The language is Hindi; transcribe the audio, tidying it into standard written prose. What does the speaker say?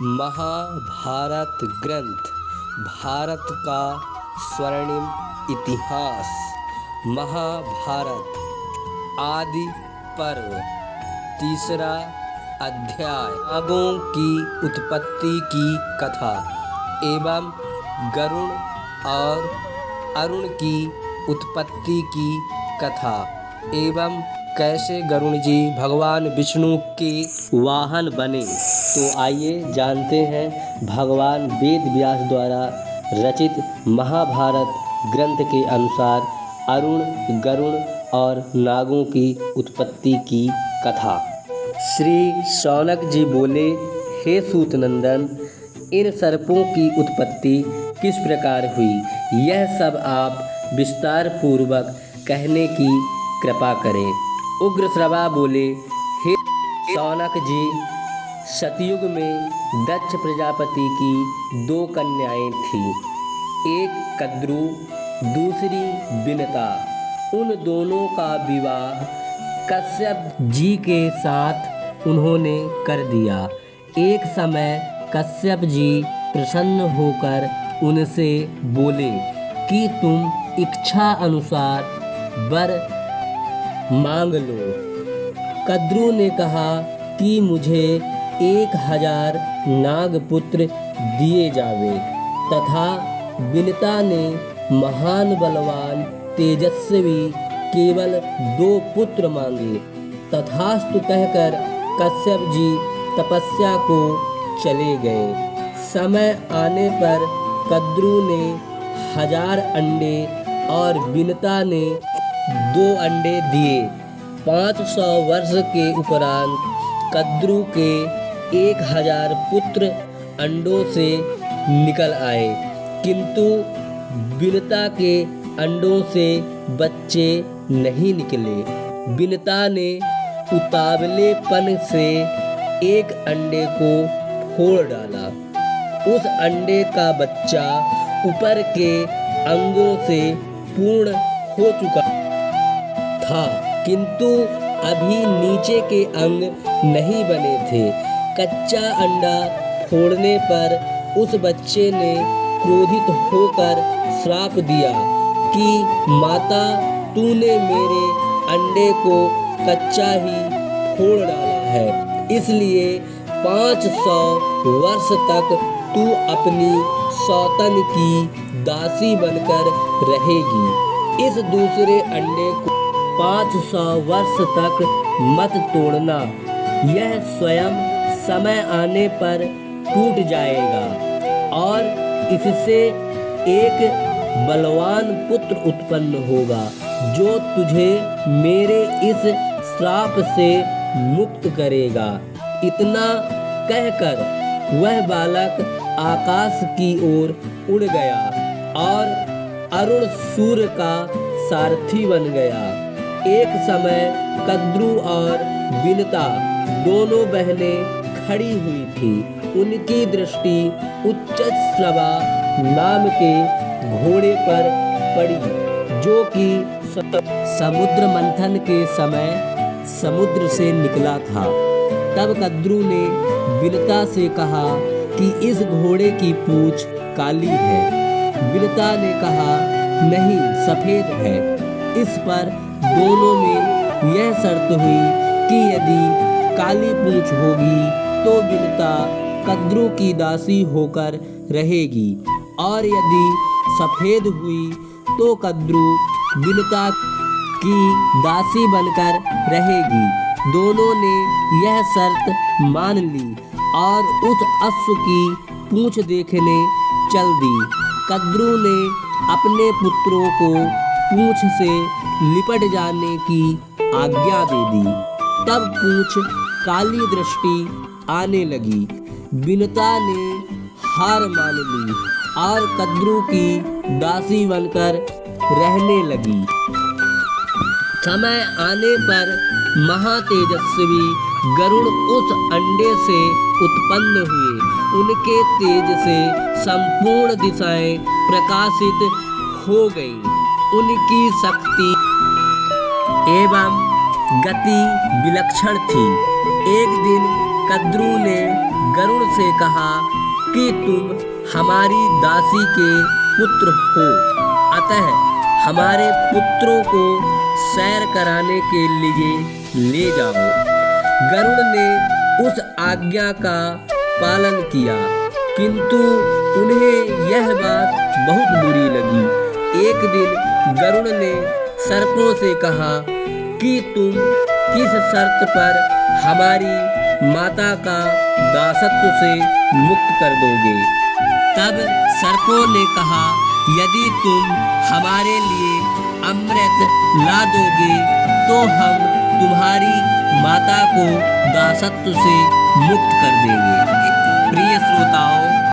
महाभारत ग्रंथ भारत का स्वर्णिम इतिहास। महाभारत आदि पर्व तीसरा अध्याय नागों की उत्पत्ति की कथा एवं गरुण और अरुण की उत्पत्ति की कथा एवं कैसे गरुण जी भगवान विष्णु के वाहन बने। तो आइए जानते हैं भगवान वेद व्यास द्वारा रचित महाभारत ग्रंथ के अनुसार अरुण गरुण और नागों की उत्पत्ति की कथा। श्री शौनक जी बोले, हे सूतनंदन, इन सर्पों की उत्पत्ति किस प्रकार हुई, यह सब आप विस्तार पूर्वक कहने की कृपा करें। उग्रश्रवा बोले, हे शौनक जी, सतयुग में दक्ष प्रजापति की दो कन्याएं थीं, एक कद्रु दूसरी विनता। उन दोनों का विवाह कश्यप जी के साथ उन्होंने कर दिया। एक समय कश्यप जी प्रसन्न होकर उनसे बोले कि तुम इच्छा अनुसार वर मांग लो। कद्रु ने कहा कि मुझे 1000 नागपुत्र दिए जावे तथा विनता ने महान बलवान तेजस्वी केवल 2 पुत्र मांगे। तथास्तु कहकर कश्यप जी तपस्या को चले गए। समय आने पर कद्रु ने 1000 अंडे और विनता ने 2 अंडे दिए। 500 वर्ष के उपरांत कद्रु के 1000 पुत्र अंडों से निकल आए, किंतु विनता के अंडों से बच्चे नहीं निकले। विनता ने उतावलेपन से एक अंडे को फोड़ डाला। उस अंडे का बच्चा ऊपर के अंगों से पूर्ण हो चुका था, किंतु अभी नीचे के अंग नहीं बने थे। कच्चा अंडा फोड़ने पर उस बच्चे ने क्रोधित होकर श्राप दिया कि माता, तूने मेरे अंडे को कच्चा ही फोड़ डाला है, इसलिए 500 वर्ष तक तू अपनी सौतन की दासी बनकर रहेगी। इस दूसरे अंडे को 500 वर्ष तक मत तोड़ना, यह स्वयं समय आने पर टूट जाएगा और इससे एक बलवान पुत्र उत्पन्न होगा जो तुझे मेरे इस श्राप से मुक्त करेगा। इतना कहकर वह बालक आकाश की ओर उड़ गया और अरुण सूर्य का सारथी बन गया। एक समय कद्रु और विनता दोनों बहनें खड़ी हुई थी। उनकी दृष्टि उच्चश्रवा नाम के घोड़े पर पड़ी, जो कि समुद्र मंथन के समय समुद्र से निकला था। तब कद्रु ने विनता से कहा कि इस घोड़े की पूंछ काली है। विनता ने कहा, नहीं, सफेद है। इस पर दोनों में यह शर्त हुई कि यदि काली पूंछ होगी तो विनता कद्रु की दासी होकर रहेगी और यदि सफेद हुई तो कद्रु विनता की दासी बनकर रहेगी। दोनों ने यह शर्त मान ली और उस अश्व की पूंछ देखने चल दी। कद्रु ने अपने पुत्रों को पूंछ से लिपट जाने की आज्ञा दे दी। तब पूंछ काली दृष्टि आने लगी। विनता ने हार मान ली और कद्रु की दासी बनकर रहने लगी। समय आने पर महातेजस्वी गरुड़ उस अंडे से उत्पन्न हुए। उनके तेज से संपूर्ण दिशाएं प्रकाशित हो गईं। उनकी शक्ति एवं गति विलक्षण थी। एक दिन कद्रु ने गरुड़ से कहा कि तुम हमारी दासी के पुत्र हो, अतः हमारे पुत्रों को सैर कराने के लिए ले जाओ। गरुड़ ने उस आज्ञा का पालन किया, किंतु उन्हें यह बात बहुत बुरी लगी। एक दिन गरुड़ ने सर्पों से कहा कि तुम किस शर्त पर हमारी माता का दासत्व से मुक्त कर दोगे? तब सर्पों ने कहा, यदि तुम हमारे लिए अमृत ला दोगे तो हम तुम्हारी माता को दासत्व से मुक्त कर देंगे। प्रिय श्रोताओं,